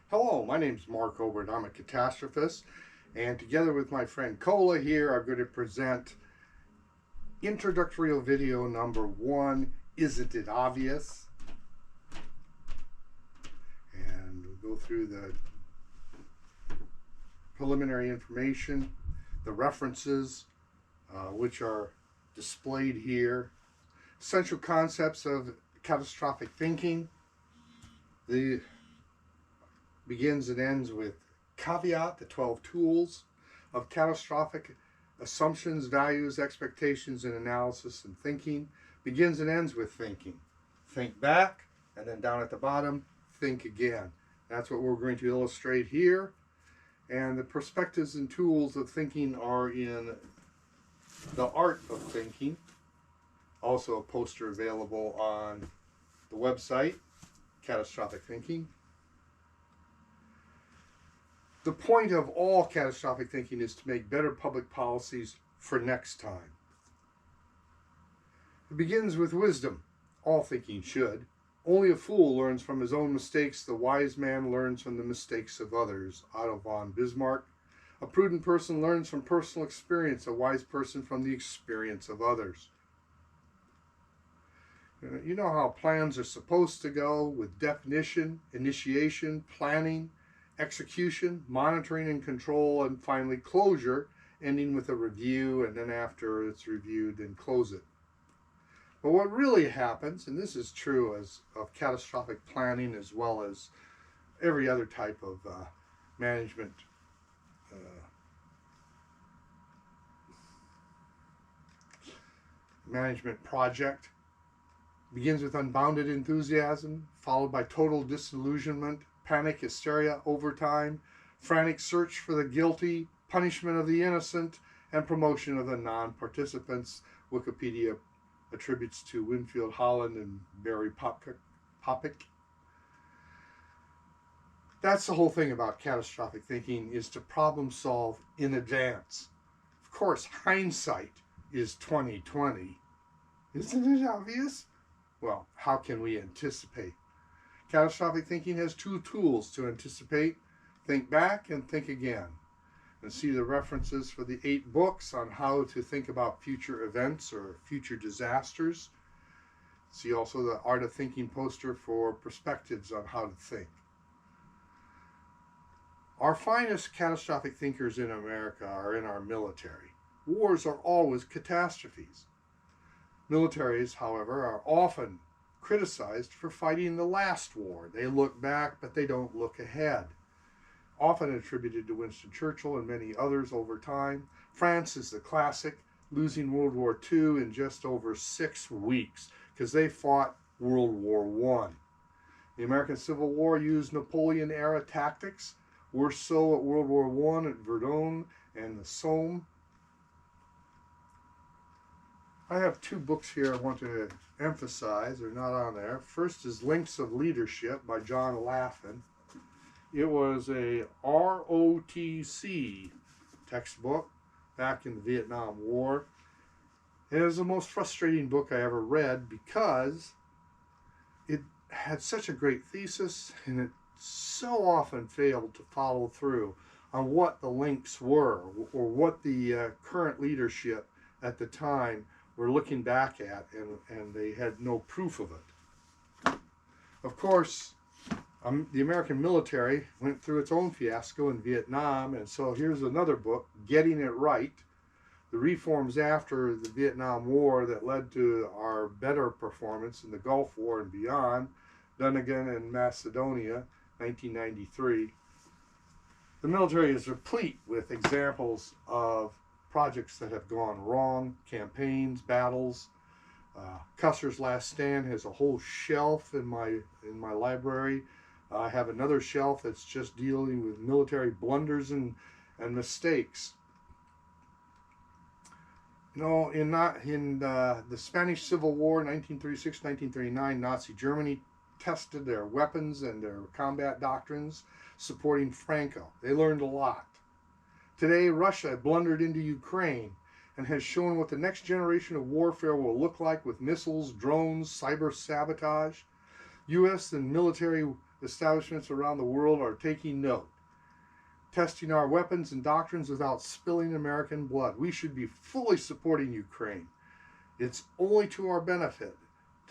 Hello, my name is Mark Obert. I'm a catastrophist, and together with my friend Cola here, I'm going to present introductory video number 1, Isn't It Obvious? And we'll go through the preliminary information, the references, which are displayed here, essential concepts of catastrophic thinking. The begins and ends with caveat, the 12 tools of catastrophic assumptions, values, expectations, and analysis and thinking. Begins and ends with thinking. Think back, and then down at the bottom, think again. That's what we're going to illustrate here. And the perspectives and tools of thinking are in The Art of Thinking, also a poster available on the website, Catastrophic Thinking. The point of all catastrophic thinking is to make better public policies for next time. It begins with wisdom. All thinking should. Only a fool learns from his own mistakes. The wise man learns from the mistakes of others. Otto von Bismarck. A prudent person learns from personal experience. A wise person from the experience of others. You know how plans are supposed to go, with definition, initiation, planning, execution, monitoring and control, and finally closure, ending with a review, and then after it's reviewed, then close it. But what really happens, and this is true of catastrophic planning as well as every other type of management project, begins with unbounded enthusiasm, followed by total disillusionment, panic, hysteria, overtime, frantic search for the guilty, punishment of the innocent, and promotion of the non-participants. Wikipedia attributes to Winfield Holland and Barry Poppick. That's the whole thing about catastrophic thinking, is to problem solve in advance. Of course, hindsight is 20/20. Isn't it obvious? Well, how can we anticipate? Catastrophic thinking has two tools to anticipate: think back and think again. And see the references for the 8 books on how to think about future events or future disasters. See also the Art of Thinking poster for perspectives on how to think. Our finest catastrophic thinkers in America are in our military. Wars are always catastrophes. Militaries, however, are often criticized for fighting the last war. They look back, but they don't look ahead. Often attributed to Winston Churchill and many others over time. France is the classic, losing World War II in just over 6 weeks because they fought World War I. The American Civil War used Napoleon-era tactics, worse so at World War I at Verdun and the Somme. I have 2 books here I want to emphasize. They're not on there. First is Links of Leadership by John Laffin. It was a ROTC textbook back in the Vietnam War. It is the most frustrating book I ever read because it had such a great thesis and it so often failed to follow through on what the links were or what the current leadership at the time were looking back at, and they had no proof of it. Of course, the American military went through its own fiasco in Vietnam, and so here's another book, Getting It Right, the reforms after the Vietnam War that led to our better performance in the Gulf War and beyond, done again in Macedonia, 1993. The military is replete with examples of projects that have gone wrong, campaigns, battles. Custer's Last Stand has a whole shelf in my library. I have another shelf that's just dealing with military blunders and mistakes. You know, in the Spanish Civil War, 1936-1939, Nazi Germany tested their weapons and their combat doctrines, supporting Franco. They learned a lot. Today, Russia blundered into Ukraine and has shown what the next generation of warfare will look like with missiles, drones, cyber sabotage. U.S. and military establishments around the world are taking note, testing our weapons and doctrines without spilling American blood. We should be fully supporting Ukraine. It's only to our benefit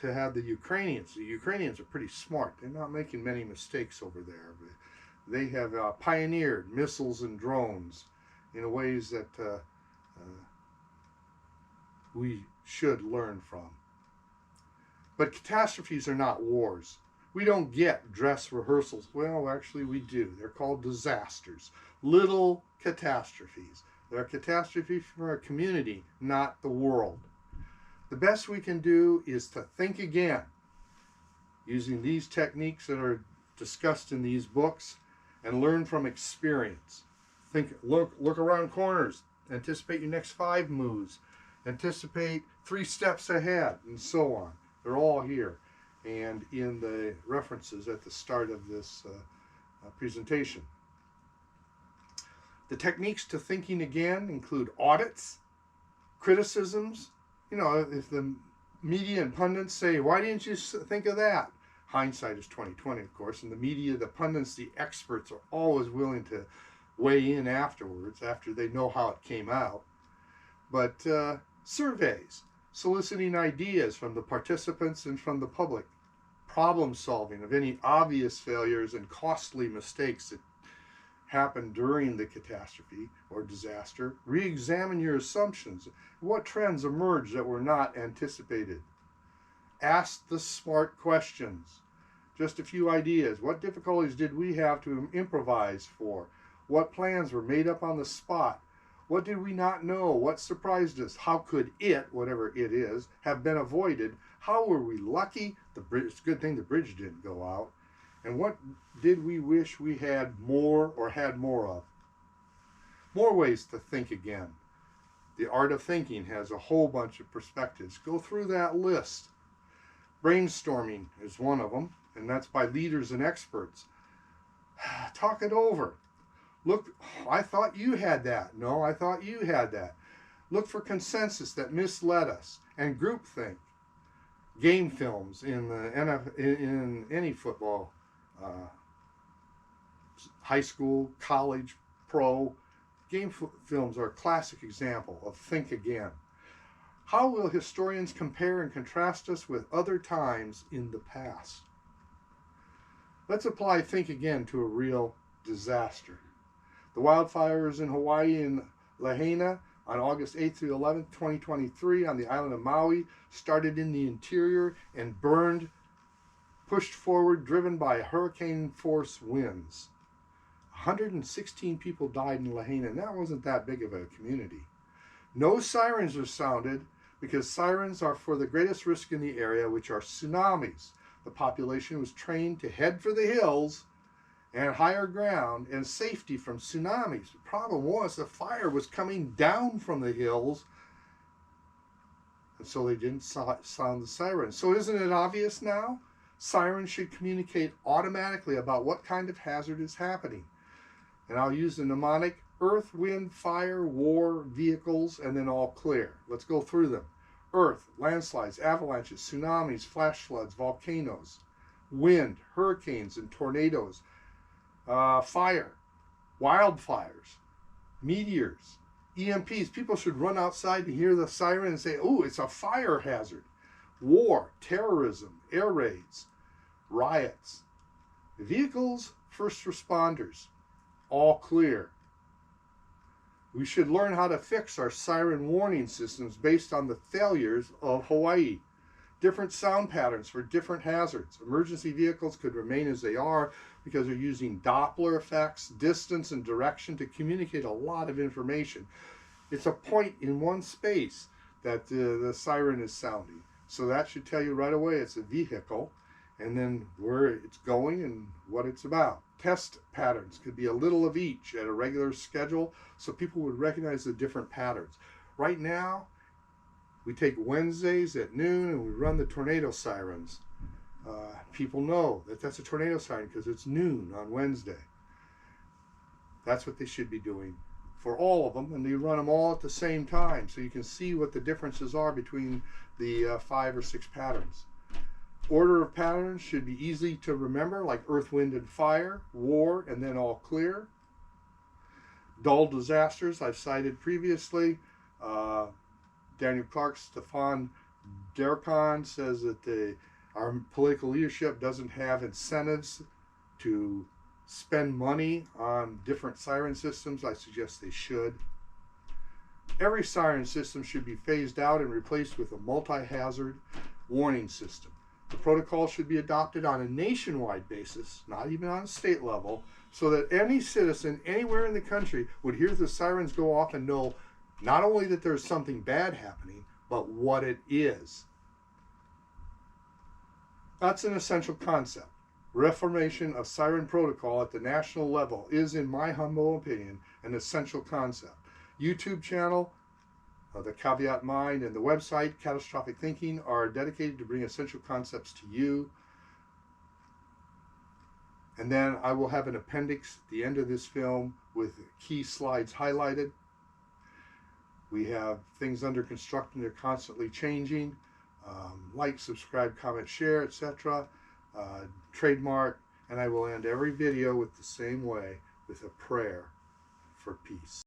to have the Ukrainians. The Ukrainians are pretty smart. They're not making many mistakes over there. They have pioneered missiles and drones in ways that we should learn from. But catastrophes are not wars. We don't get dress rehearsals. Well, actually we do. They're called disasters. Little catastrophes. They're a catastrophe for a community, not the world. The best we can do is to think again using these techniques that are discussed in these books and learn from experience. Look around corners, anticipate your next 5 moves, anticipate 3 steps ahead, and so on. They're all here and in the references at the start of this presentation. The techniques to thinking again include audits, criticisms. You know, if the media and pundits say, why didn't you think of that? Hindsight is 20/20, of course, and the media, the pundits, the experts are always willing to weigh in afterwards, after they know how it came out. But surveys, soliciting ideas from the participants and from the public, problem solving of any obvious failures and costly mistakes that happened during the catastrophe or disaster. Re-examine your assumptions. What trends emerged that were not anticipated? Ask the smart questions. Just a few ideas. What difficulties did we have to improvise for? What plans were made up on the spot? What did we not know? What surprised us? How could it, whatever it is, have been avoided? How were we lucky? It's a good thing the bridge didn't go out. And what did we wish we had more or had more of? More ways to think again. The Art of Thinking has a whole bunch of perspectives. Go through that list. Brainstorming is one of them, and that's by leaders and experts. Talk it over. Look, I thought you had that. No, I thought you had that. Look for consensus that misled us, and groupthink. Game films in any football, high school, college, pro. Game films are a classic example of think again. How will historians compare and contrast us with other times in the past? Let's apply think again to a real disaster. The wildfires in Hawaii and Lahaina on August 8th through 11th, 2023 on the island of Maui started in the interior and burned, pushed forward, driven by hurricane force winds. 116 people died in Lahaina, and that wasn't that big of a community. No sirens were sounded because sirens are for the greatest risk in the area, which are tsunamis. The population was trained to head for the hills and higher ground and safety from tsunamis. The problem was the fire was coming down from the hills, and so they didn't sound the siren. So isn't it obvious now? Sirens should communicate automatically about what kind of hazard is happening. And I'll use the mnemonic: earth, wind, fire, war, vehicles, and then all clear. Let's go through them. Earth, landslides, avalanches, tsunamis, flash floods, volcanoes. Wind, hurricanes and tornadoes. Fire, wildfires, meteors, EMPs. People should run outside to hear the siren and say, oh, it's a fire hazard. War, terrorism, air raids, riots. Vehicles, first responders, all clear. We should learn how to fix our siren warning systems based on the failures of Hawaii. Different sound patterns for different hazards. Emergency vehicles could remain as they are because they're using Doppler effects, distance, and direction to communicate a lot of information. It's a point in one space that the siren is sounding. So that should tell you right away it's a vehicle, and then where it's going and what it's about. Test patterns could be a little of each at a regular schedule so people would recognize the different patterns. Right now, we take Wednesdays at noon and we run the tornado sirens. People know that that's a tornado siren because it's noon on Wednesday. That's what they should be doing for all of them, and they run them all at the same time so you can see what the differences are between the 5 or 6 patterns. Order of patterns should be easy to remember, like earth, wind, and fire, war, and then all clear. Dull disasters, I've cited previously. Daniel Clark, Stefan Derkon says that our political leadership doesn't have incentives to spend money on different siren systems. I suggest they should. Every siren system should be phased out and replaced with a multi-hazard warning system. The protocol should be adopted on a nationwide basis, not even on a state level, so that any citizen anywhere in the country would hear the sirens go off and know not only that there's something bad happening, but what it is. That's an essential concept. Reformation of siren protocol at the national level is, in my humble opinion, an essential concept. YouTube channel, the Caveat Mind, and the website, Catastrophic Thinking, are dedicated to bring essential concepts to you. And then I will have an appendix at the end of this film with key slides highlighted. We have things under construction, they're constantly changing. Like, subscribe, comment, share, etc. Trademark, and I will end every video with the same way, with a prayer for peace.